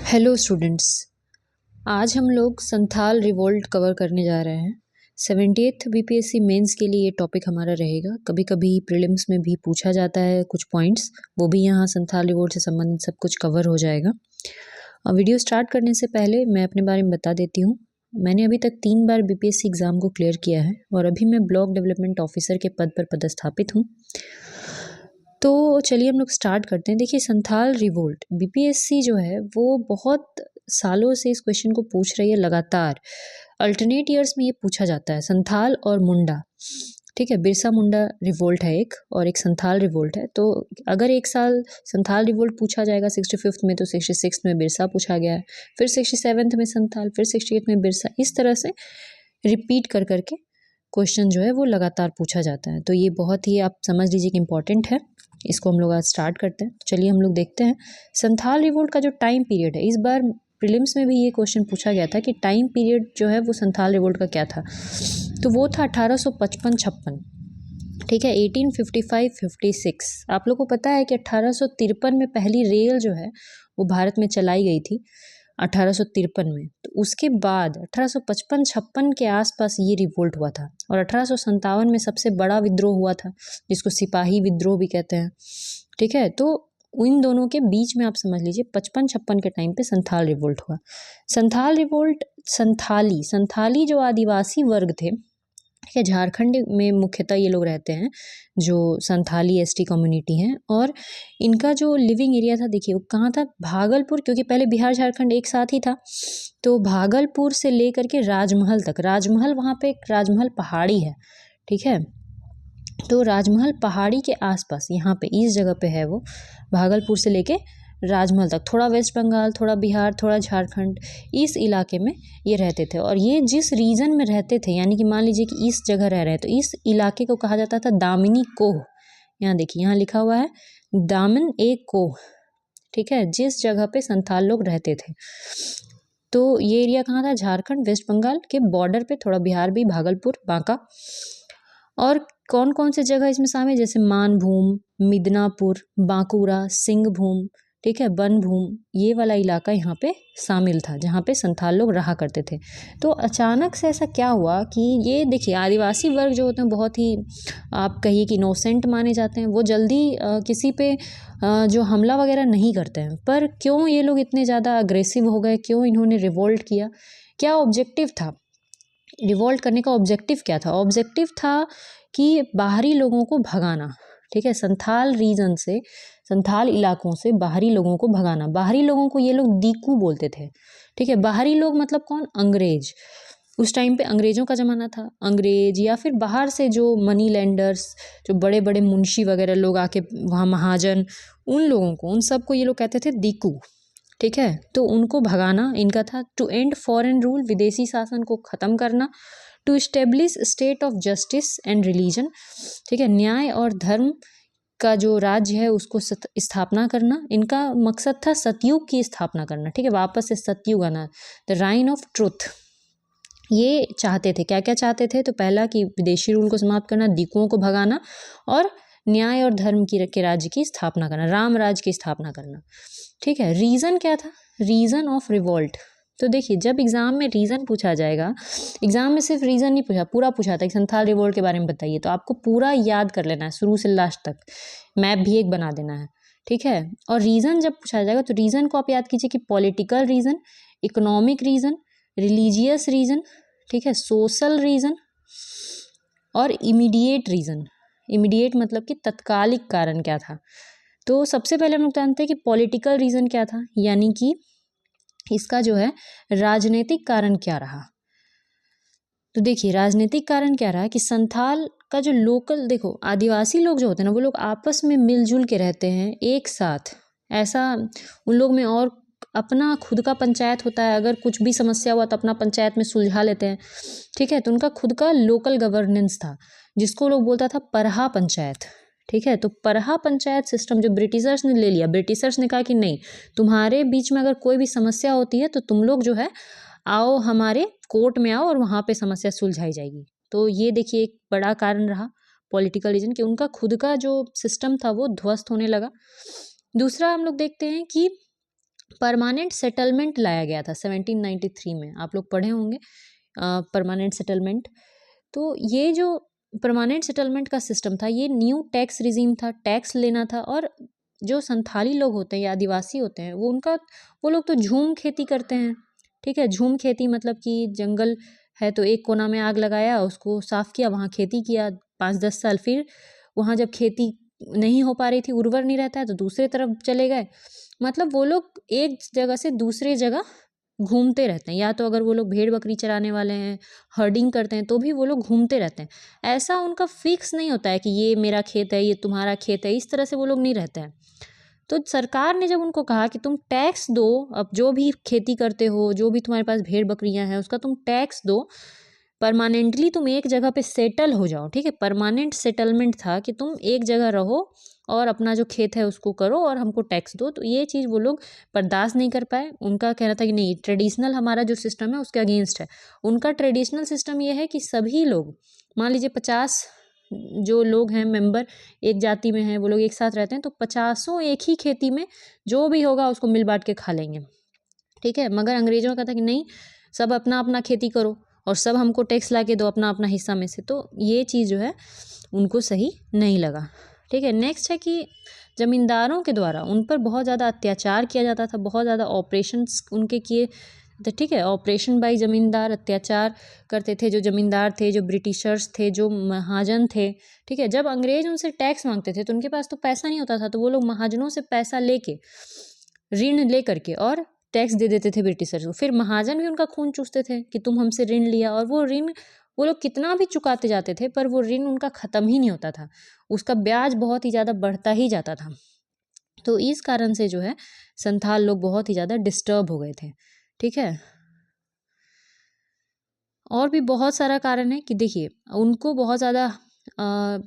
Hello students. आज हम लोग संथाल रिवोल्ट कवर करने जा रहे हैं। 78th बीपीएससी मेंस के लिए ये टॉपिक हमारा रहेगा। कभी कभी प्रीलिम्स में भी पूछा जाता है कुछ पॉइंट्स, वो भी यहाँ संथाल रिवोल्ट से संबंधित सब कुछ कवर हो जाएगा। वीडियो स्टार्ट करने से पहले मैं अपने बारे में बता देती हूँ। मैंने अभी तक 3 बार बीपीएससी एग्ज़ाम को क्लियर किया है और अभी मैं ब्लॉक डेवलपमेंट ऑफिसर के पद पर पदस्थापित हूँ। तो चलिए हम लोग स्टार्ट करते हैं। देखिए, संथाल रिवोल्ट बीपीएससी जो है वो बहुत सालों से इस क्वेश्चन को पूछ रही है लगातार। अल्टरनेट ईयर्स में ये पूछा जाता है, संथाल और मुंडा। ठीक है, बिरसा मुंडा रिवोल्ट है एक और एक संथाल रिवोल्ट है। तो अगर एक साल संथाल रिवोल्ट पूछा जाएगा 65th में, तो 66th में बिरसा पूछा गया है, फिर 67th में संथाल, फिर 68th में बिरसा। इस तरह से रिपीट कर करके क्वेश्चन जो है वो लगातार पूछा जाता है। तो ये बहुत ही आप समझ लीजिए कि इम्पॉर्टेंट है। इसको हम लोग आज स्टार्ट करते हैं। चलिए हम लोग देखते हैं संथाल रिवोल्ट का जो टाइम पीरियड है। इस बार प्रीलिम्स में भी ये क्वेश्चन पूछा गया था कि टाइम पीरियड जो है वो संथाल रिवोल्ट का क्या था। तो वो था 1855-56। ठीक है, 1855-56। आप लोग को पता है कि 1853 में पहली रेल जो है वो भारत में चलाई गई थी, 1853 में। तो उसके बाद 1855-56 के आसपास ये रिवोल्ट हुआ था और 1857 में सबसे बड़ा विद्रोह हुआ था, जिसको सिपाही विद्रोह भी कहते हैं। ठीक है, तो इन दोनों के बीच में आप समझ लीजिए 55-56 के टाइम पे संथाल रिवोल्ट हुआ। संथाल रिवोल्ट संथाली जो आदिवासी वर्ग थे, ठीक है, झारखंड में मुख्यतः ये लोग रहते हैं जो संथाली एसटी कम्युनिटी हैं। और इनका जो लिविंग एरिया था, देखिए वो कहाँ था, भागलपुर, क्योंकि पहले बिहार झारखंड एक साथ ही था। तो भागलपुर से लेकर के राजमहल तक, राजमहल वहाँ पे एक राजमहल पहाड़ी है। ठीक है, तो राजमहल पहाड़ी के आसपास यहाँ पे इस जगह पे है वो, भागलपुर से लेके राजमहल तक, थोड़ा वेस्ट बंगाल, थोड़ा बिहार, थोड़ा झारखंड, इस इलाके में ये रहते थे। और ये जिस रीजन में रहते थे, यानी कि मान लीजिए कि इस जगह रह रहे हैं, तो इस इलाके को कहा जाता था दामिनी कोह। यहाँ देखिए, यहाँ लिखा हुआ है दामन ए कोह। ठीक है, जिस जगह पे संथाल लोग रहते थे। तो ये एरिया कहाँ था, झारखंड वेस्ट बंगाल के बॉर्डर पे, थोड़ा बिहार भी, भागलपुर, बांका। और कौन कौन से जगह इसमें शामिल, जैसे मानभूम, मिदनापुर, बांकुरा, सिंहभूम, ठीक है, बनभूम, ये वाला इलाका यहाँ पे शामिल था जहाँ पे संथाल लोग रहा करते थे। तो अचानक से ऐसा क्या हुआ कि ये देखिए, आदिवासी वर्ग जो होते हैं बहुत ही, आप कहिए कि इनोसेंट माने जाते हैं। वो जल्दी किसी पे जो हमला वगैरह नहीं करते हैं। पर क्यों ये लोग इतने ज़्यादा अग्रेसिव हो गए, क्यों इन्होंने रिवोल्ट किया, क्या ऑब्जेक्टिव था रिवोल्ट करने का? ऑब्जेक्टिव क्या था? ऑब्जेक्टिव था कि बाहरी लोगों को भगाना। ठीक है, संथाल रीजन से, संथाल इलाकों से बाहरी लोगों को भगाना। बाहरी लोगों को ये लोग दीकू बोलते थे। ठीक है, बाहरी लोग मतलब कौन, अंग्रेज। उस टाइम पे अंग्रेजों का ज़माना था। अंग्रेज या फिर बाहर से जो मनी लैंडर्स, जो बड़े बड़े मुंशी वगैरह लोग आके वहाँ, महाजन, उन लोगों को, उन सबको ये लोग कहते थे दीकू। ठीक है, तो उनको भगाना इनका था। टू एंड फॉरेन रूल, विदेशी शासन को ख़त्म करना। To establish state of justice and religion, ठीक है, न्याय और धर्म का जो राज्य है उसको स्थापना करना। इनका मकसद था सतयुग की स्थापना करना। ठीक है, वापस से सतयुग आना, द राइन ऑफ ट्रुथ, ये चाहते थे। क्या क्या चाहते थे? तो पहला कि विदेशी रूल को समाप्त करना, दीकुओं को भगाना, और न्याय और धर्म के राज्य की स्थापना करना, राम राज्य की स्थापना करना। ठीक है, रीज़न क्या था, रीज़न ऑफ रिवोल्ट? तो देखिए, जब एग्ज़ाम में रीज़न पूछा जाएगा, एग्ज़ाम में सिर्फ रीज़न नहीं पूछा, पूरा पूछा था कि संथाल रिवोल्ट के बारे में बताइए, तो आपको पूरा याद कर लेना है शुरू से लास्ट तक, मैप भी एक बना देना है। ठीक है, और रीज़न जब पूछा जाएगा तो रीज़न को आप याद कीजिए कि political reason, economic reason, religious reason, ठीक है, सोशल रीज़न और इमीडिएट रीज़न। इमीडिएट मतलब कि तत्कालिक कारण क्या था। तो सबसे पहले हम लोग जानते हैं कि पॉलिटिकल रीज़न क्या था, यानी कि इसका जो है राजनीतिक कारण क्या रहा। तो देखिए, राजनीतिक कारण क्या रहा कि संथाल का जो लोकल, देखो आदिवासी लोग जो होते हैं ना, वो लोग आपस में मिलजुल के रहते हैं एक साथ। ऐसा उन लोग में, और अपना खुद का पंचायत होता है, अगर कुछ भी समस्या हुआ तो अपना पंचायत में सुलझा लेते हैं। ठीक है, तो उनका खुद का लोकल गवर्नेंस था, जिसको लोग बोलता था परहा पंचायत। ठीक है, तो परहा पंचायत सिस्टम जो ब्रिटिशर्स ने ले लिया, ब्रिटिशर्स ने कहा कि नहीं, तुम्हारे बीच में अगर कोई भी समस्या होती है तो तुम लोग जो है आओ, हमारे कोर्ट में आओ और वहाँ पे समस्या सुलझाई जाएगी। तो ये देखिए एक बड़ा कारण रहा पॉलिटिकल रीजन, कि उनका खुद का जो सिस्टम था वो ध्वस्त होने लगा। दूसरा हम लोग देखते हैं कि परमानेंट सेटलमेंट लाया गया था 1793 में, आप लोग पढ़े होंगे परमानेंट सेटलमेंट। तो ये जो परमानेंट सेटलमेंट का सिस्टम था, ये न्यू टैक्स रिजीम था, टैक्स लेना था। और जो संथाली लोग होते हैं या आदिवासी होते हैं वो लोग तो झूम खेती करते हैं, ठीक है। झूम खेती मतलब कि जंगल है तो एक कोना में आग लगाया, उसको साफ किया, वहाँ खेती किया 5-10 साल, फिर वहाँ जब खेती नहीं हो पा रही थी, उर्वर नहीं रहता है, तो दूसरे तरफ चले गए। मतलब वो लोग एक जगह से दूसरे जगह घूमते रहते हैं। या तो अगर वो लोग भेड़ बकरी चराने वाले हैं, हर्डिंग करते हैं, तो भी वो लोग घूमते रहते हैं। ऐसा उनका फिक्स नहीं होता है कि ये मेरा खेत है, ये तुम्हारा खेत है, इस तरह से वो लोग नहीं रहते हैं। तो सरकार ने जब उनको कहा कि तुम टैक्स दो, अब जो भी खेती करते हो, जो भी तुम्हारे पास भेड़ बकरियां हैं, उसका तुम टैक्स दो, परमानेंटली तुम एक जगह पे सेटल हो जाओ, ठीक है। परमानेंट सेटलमेंट था कि तुम एक जगह रहो और अपना जो खेत है उसको करो और हमको टैक्स दो। तो ये चीज़ वो लोग बर्दाश्त नहीं कर पाए। उनका कहना था कि नहीं, ट्रेडिशनल हमारा जो सिस्टम है उसके अगेंस्ट है। उनका ट्रेडिशनल सिस्टम ये है कि सभी लोग, मान लीजिए 50 जो लोग हैं मेंबर एक जाति में हैं, वो लोग एक साथ रहते हैं, तो 50 एक ही खेती में जो भी होगा उसको मिल बांट के खा लेंगे, ठीक है। मगर अंग्रेजों का था कि नहीं, सब अपना अपना खेती करो और सब हमको टैक्स ला के दो अपना अपना हिस्सा में से। तो ये चीज़ जो है उनको सही नहीं लगा, ठीक है। नेक्स्ट है कि ज़मींदारों के द्वारा उन पर बहुत ज़्यादा अत्याचार किया जाता था, बहुत ज़्यादा ऑपरेशंस उनके किए थे, ठीक है। ऑपरेशन बाई ज़मींदार, अत्याचार करते थे जो ज़मींदार थे, जो ब्रिटिशर्स थे, जो महाजन थे, ठीक है। जब अंग्रेज उनसे टैक्स मांगते थे तो उनके पास तो पैसा नहीं होता था, तो वो लोग महाजनों से पैसा लेके, ऋण ले करके और टैक्स दे देते थे ब्रिटिशर्स को। फिर महाजन भी उनका खून चूसते थे कि तुम हमसे ऋण लिया, और वो ऋण वो लोग कितना भी चुकाते जाते थे पर वो ऋण उनका ख़त्म ही नहीं होता था, उसका ब्याज बहुत ही ज़्यादा बढ़ता ही जाता था। तो इस कारण से जो है संथाल लोग बहुत ही ज़्यादा डिस्टर्ब हो गए थे, ठीक है। और भी बहुत सारा कारण है कि देखिए उनको बहुत ज़्यादा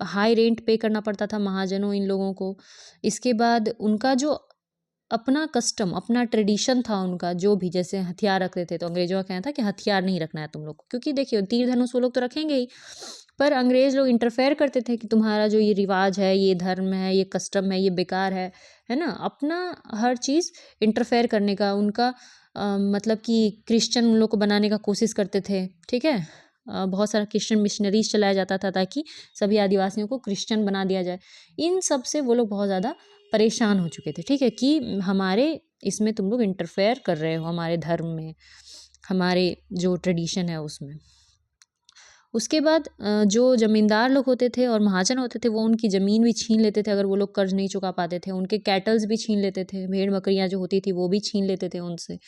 हाई रेंट पे करना पड़ता था महाजनों इन लोगों को। इसके बाद उनका जो अपना कस्टम, अपना ट्रेडिशन था उनका, जो भी जैसे हथियार रखते थे, तो अंग्रेजों का कहना था कि हथियार नहीं रखना है तुम लोग को, क्योंकि देखिए तीर धनुष वो लोग तो रखेंगे ही, पर अंग्रेज लोग इंटरफेयर करते थे कि तुम्हारा जो ये रिवाज है, ये धर्म है, ये कस्टम है, ये बेकार है ना। अपना हर चीज़ इंटरफेयर करने का उनका मतलब कि क्रिश्चियन उन लोग को बनाने का कोशिश करते थे, ठीक है। बहुत सारा क्रिश्चियन मिशनरीज चलाया जाता था ताकि सभी आदिवासियों को क्रिश्चियन बना दिया जाए। इन सब से वो लोग बहुत ज़्यादा परेशान हो चुके थे, ठीक है, कि हमारे इसमें तुम लोग इंटरफेयर कर रहे हो, हमारे धर्म में, हमारे जो ट्रेडिशन है उसमें। उसके बाद जो ज़मींदार लोग होते थे और महाजन होते थे वो उनकी ज़मीन भी छीन लेते थे अगर वो लोग कर्ज नहीं चुका पाते थे। उनके कैटल्स भी छीन लेते थे, भेड़ बकरियाँ जो होती थी वो भी छीन लेते थे उनसे।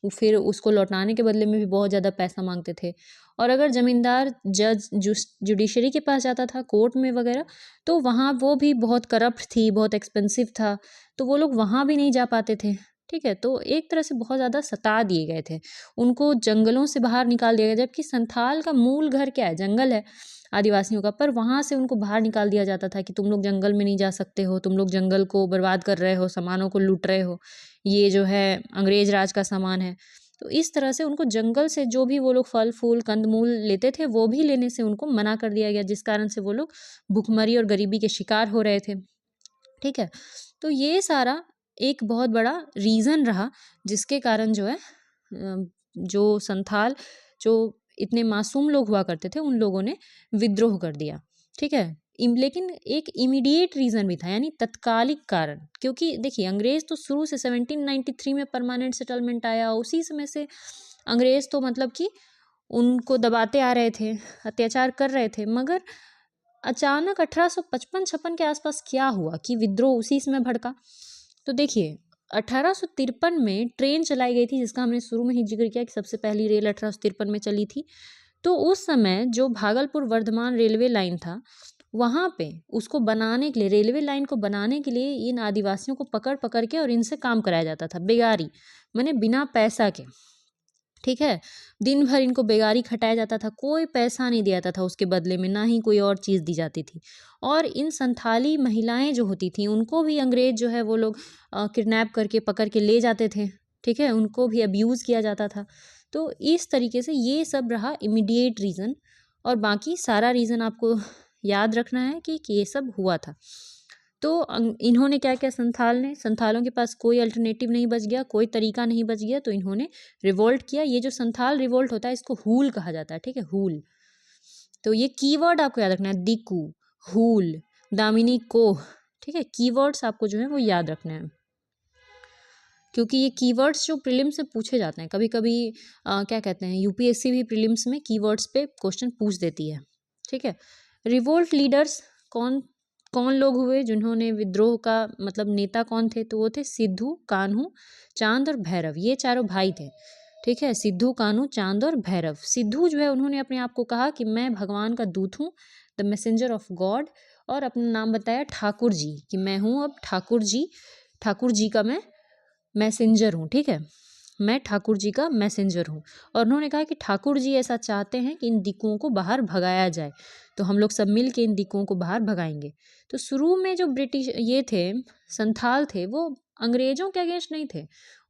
फिर उसको लौटाने के बदले में भी बहुत ज़्यादा पैसा मांगते थे। और अगर ज़मींदार जज जुडिशरी के पास जाता था, कोर्ट में वगैरह, तो वहाँ वो भी बहुत करप्ट थी, बहुत एक्सपेंसिव था, तो वो लोग वहाँ भी नहीं जा पाते थे, ठीक है। तो एक तरह से बहुत ज़्यादा सता दिए गए थे, उनको जंगलों से बाहर निकाल दिया गया। जबकि संथाल का मूल घर क्या है, जंगल है आदिवासियों का, पर वहाँ से उनको बाहर निकाल दिया जाता था कि तुम लोग जंगल में नहीं जा सकते हो, तुम लोग जंगल को बर्बाद कर रहे हो, सामानों को लूट रहे हो, ये जो है अंग्रेज राज का सामान है। तो इस तरह से उनको जंगल से जो भी वो लोग फल फूल कंदमूल लेते थे वो भी लेने से उनको मना कर दिया गया, जिस कारण से वो लोग भुखमरी और गरीबी के शिकार हो रहे थे, ठीक है। तो ये सारा एक बहुत बड़ा रीज़न रहा जिसके कारण जो है जो संथाल जो इतने मासूम लोग हुआ करते थे उन लोगों ने विद्रोह कर दिया, ठीक है। लेकिन एक इमीडिएट रीज़न भी था, यानी तत्कालिक कारण, क्योंकि देखिए अंग्रेज़ तो शुरू से 1793 में परमानेंट सेटलमेंट आया, उसी समय से अंग्रेज़ तो मतलब कि उनको दबाते आ रहे थे, अत्याचार कर रहे थे। मगर अचानक 1855-56 के आसपास क्या हुआ कि विद्रोह उसी समय भड़का। तो देखिए 1853 में ट्रेन चलाई गई थी, जिसका हमने शुरू में ही जिक्र किया कि सबसे पहली रेल 1853 में चली थी। तो उस समय जो भागलपुर वर्धमान रेलवे लाइन था, वहाँ पे उसको बनाने के लिए, रेलवे लाइन को बनाने के लिए इन आदिवासियों को पकड़ पकड़ के और इनसे काम कराया जाता था, बेगारी, माने बिना पैसा के, ठीक है। दिन भर इनको बेगारी खटाया जाता था, कोई पैसा नहीं दिया जाता था उसके बदले में, ना ही कोई और चीज़ दी जाती थी। और इन संथाली महिलाएं जो होती थी उनको भी अंग्रेज जो है वो लोग किडनैप करके पकड़ के ले जाते थे, ठीक है, उनको भी अब्यूज़ किया जाता था। तो इस तरीके से ये सब रहा इमीडिएट रीज़न, और बाकी सारा रीज़न आपको याद रखना है कि ये सब हुआ था। तो इन्होंने क्या किया, संथालों के पास कोई अल्टरनेटिव नहीं बच गया, कोई तरीका नहीं बच गया, तो इन्होंने रिवोल्ट किया। ये जो संथाल रिवोल्ट होता है इसको हूल कहा जाता है, ठीक है, हूल। तो ये कीवर्ड आपको याद रखना है, दिकू, हूल, दामिनी कोह, ठीक है, कीवर्ड्स आपको जो है वो याद रखने हैं, क्योंकि ये कीवर्ड्स जो प्रीलिम्स से पूछे जाते हैं। कभी कभी क्या कहते हैं, यूपीएससी भी प्रीलिम्स में कीवर्ड्स पे क्वेश्चन पूछ देती है, ठीक है। रिवोल्ट लीडर्स कौन कौन लोग हुए जिन्होंने विद्रोह का, मतलब नेता कौन थे, तो वो थे सिद्धू, कान्हू, चांद और भैरव। ये चारों भाई थे, ठीक है, सिद्धू, कान्हू, चांद और भैरव। सिद्धू जो है उन्होंने अपने आप को कहा कि मैं भगवान का दूत हूँ, द मैसेंजर ऑफ गॉड, और अपना नाम बताया ठाकुर जी, कि मैं हूँ अब ठाकुर जी का मैं मैसेंजर हूँ, ठीक है, मैं ठाकुर जी का मैसेंजर हूँ। और उन्होंने कहा कि ठाकुर जी ऐसा चाहते हैं कि इन दिकुओं को बाहर भगाया जाए, तो हम लोग सब मिल के इन दिकुओं को बाहर भगाएंगे। तो शुरू में जो ब्रिटिश ये थे, संथाल थे, वो अंग्रेजों के अगेंस्ट नहीं थे,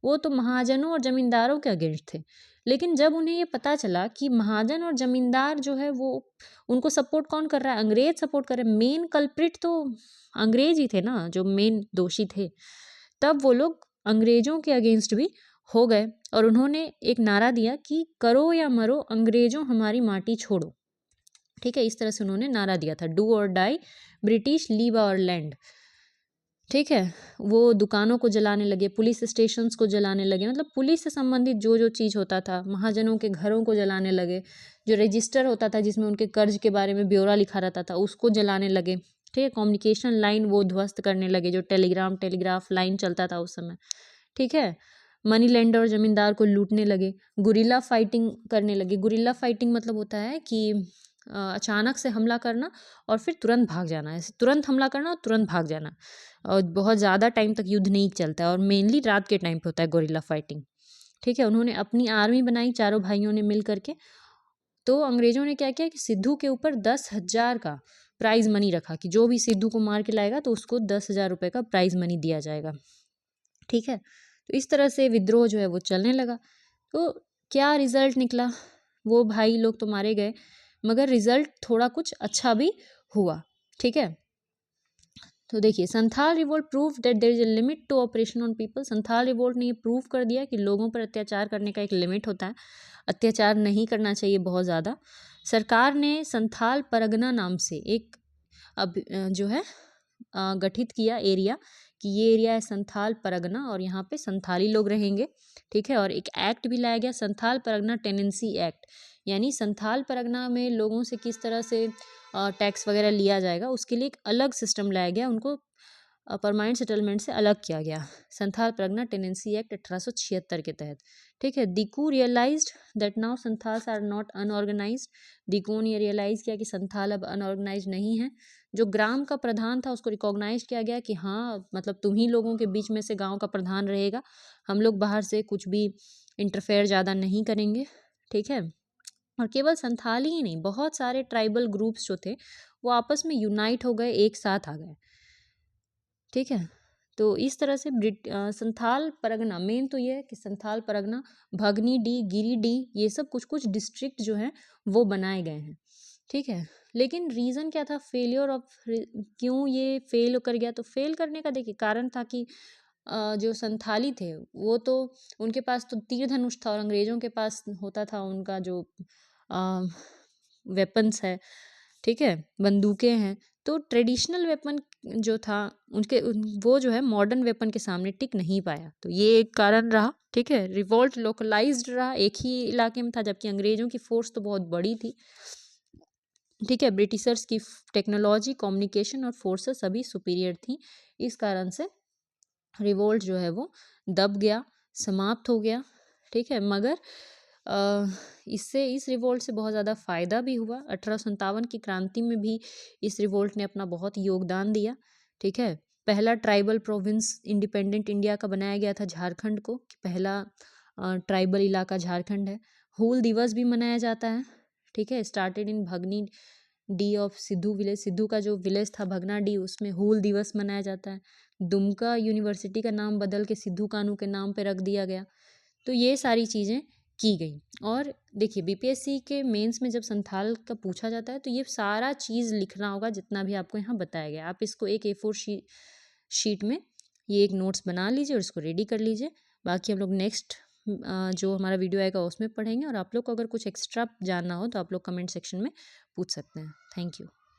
वो तो महाजनों और जमींदारों के अगेंस्ट थे। लेकिन जब उन्हें ये पता चला कि महाजन और जमींदार जो है वो, उनको सपोर्ट कौन कर रहा है, अंग्रेज सपोर्ट कर रहे हैं, मेन कल्प्रिट तो अंग्रेज ही थे ना, जो मेन दोषी थे, तब वो लोग अंग्रेजों के अगेंस्ट भी हो गए। और उन्होंने एक नारा दिया कि करो या मरो अंग्रेजों हमारी माटी छोड़ो, ठीक है, इस तरह से उन्होंने नारा दिया था, do or die British leave our land, ठीक है। वो दुकानों को जलाने लगे, पुलिस स्टेशंस को जलाने लगे, मतलब पुलिस से संबंधित जो जो चीज़ होता था, महाजनों के घरों को जलाने लगे, जो रजिस्टर होता था जिसमें उनके कर्ज के बारे में ब्यौरा लिखा रहता था उसको जलाने लगे, ठीक है। कम्युनिकेशन लाइन वो ध्वस्त करने लगे, जो टेलीग्राफ लाइन चलता था उस समय, ठीक है। मनी लेंडर और जमींदार को लूटने लगे, गुरिल्ला फाइटिंग करने लगे। गुरिल्ला फाइटिंग मतलब होता है कि अचानक से हमला करना और फिर तुरंत भाग जाना, ऐसे तुरंत हमला करना और तुरंत भाग जाना, और बहुत ज़्यादा टाइम तक युद्ध नहीं चलता है, और मेनली रात के टाइम पे होता है गुरिल्ला फाइटिंग, ठीक है। उन्होंने अपनी आर्मी बनाई चारों भाइयों ने मिल करके। तो अंग्रेजों ने क्या किया कि सिद्धू के ऊपर 10,000 का प्राइज मनी रखा, कि जो भी सिद्धू को मार के लाएगा तो उसको 10,000 रुपये का प्राइज मनी दिया जाएगा, ठीक है। तो इस तरह से विद्रोह जो है वो चलने लगा। तो क्या रिजल्ट निकला, वो भाई लोग तो मारे गए, मगर रिजल्ट थोड़ा कुछ अच्छा भी हुआ, ठीक है। तो देखिए, Santhal revolt prove that there is a limit to operation on people. Santhal revolt ने ये प्रूव कर दिया कि लोगों पर अत्याचार करने का एक लिमिट होता है, अत्याचार नहीं करना चाहिए बहुत ज़्यादा। सरकार ने संथाल परगना नाम से एक जो है गठित किया एरिया, कि ये एरिया है संथाल परगना और यहाँ पे संथाली लोग रहेंगे, ठीक है। और एक एक्ट भी लाया गया, संथाल परगना टेनेंसी एक्ट, यानी संथाल परगना में लोगों से किस तरह से टैक्स वगैरह लिया जाएगा, उसके लिए एक अलग सिस्टम लाया गया, उनको परमानेंट सेटलमेंट से अलग किया गया, संथाल परगना टेनेंसी एक्ट 1876 के तहत, ठीक है। Diku realised that now Santhals are not unorganised. दिकुओं ने रियलाइज़ किया कि संथाल अब अनऑर्गेनाइज नहीं है। जो ग्राम का प्रधान था उसको रिकॉग्नाइज किया गया कि हाँ, मतलब तुम ही लोगों के बीच में से गांव का प्रधान रहेगा, हम लोग बाहर से कुछ भी इंटरफेयर ज़्यादा नहीं करेंगे, ठीक है। और केवल संथाली ही नहीं, बहुत सारे ट्राइबल ग्रुप्स जो थे वो आपस में यूनाइट हो गए, एक साथ आ गए, ठीक है। तो इस तरह से संथाल परगना, मेन तो ये है कि संथाल परगना, भगनी डी, गिरिडीह, ये सब कुछ कुछ डिस्ट्रिक्ट जो हैं वो बनाए गए हैं, ठीक है। लेकिन रीज़न क्या था फेलियर ऑफ, क्यों ये फेल कर गया, तो फेल करने का देखिए कारण था कि जो संथाली थे वो तो, उनके पास तो तीर धनुष था, और अंग्रेज़ों के पास होता था उनका जो वेपन्स है, ठीक है, बंदूकें हैं। तो ट्रेडिशनल वेपन जो था वो जो है मॉडर्न वेपन के सामने टिक नहीं पाया, तो ये एक कारण रहा, ठीक है। रिवोल्ट लोकलाइज्ड रहा, एक ही इलाके में था, जबकि अंग्रेज़ों की फोर्स तो बहुत बड़ी थी, ठीक है। ब्रिटिशर्स की टेक्नोलॉजी, कम्युनिकेशन और फोर्सेस सभी सुपीरियर थी, इस कारण से रिवोल्ट जो है वो दब गया, समाप्त हो गया, ठीक है। मगर इससे, इस रिवोल्ट से बहुत ज़्यादा फ़ायदा भी हुआ। 1857 की क्रांति में भी इस रिवोल्ट ने अपना बहुत योगदान दिया, ठीक है। पहला ट्राइबल प्रोविंस इंडिपेंडेंट इंडिया का बनाया गया था झारखंड को, कि पहला ट्राइबल इलाका झारखंड है। हूल दिवस भी मनाया जाता है, ठीक है। Started in Bhognadih of Sidhu village, Sidhu का जो विलेज था भगना डी, उसमें हूल दिवस मनाया जाता है। दुमका यूनिवर्सिटी का नाम बदल के सिद्धू कानू के नाम पे रख दिया गया। तो ये सारी चीज़ें की गई। और देखिए बीपीएससी के मेंस में जब संथाल का पूछा जाता है तो ये सारा चीज़ लिखना होगा जितना भी आपको यहाँ बताया गया। आप इसको एक A4 शीट में ये एक नोट्स बना लीजिए और इसको रेडी कर लीजिए। बाकी हम लोग नेक्स्ट जो हमारा वीडियो आएगा उसमें पढ़ेंगे। और आप लोग को अगर कुछ एक्स्ट्रा जानना हो तो आप लोग कमेंट सेक्शन में पूछ सकते हैं। Thank you.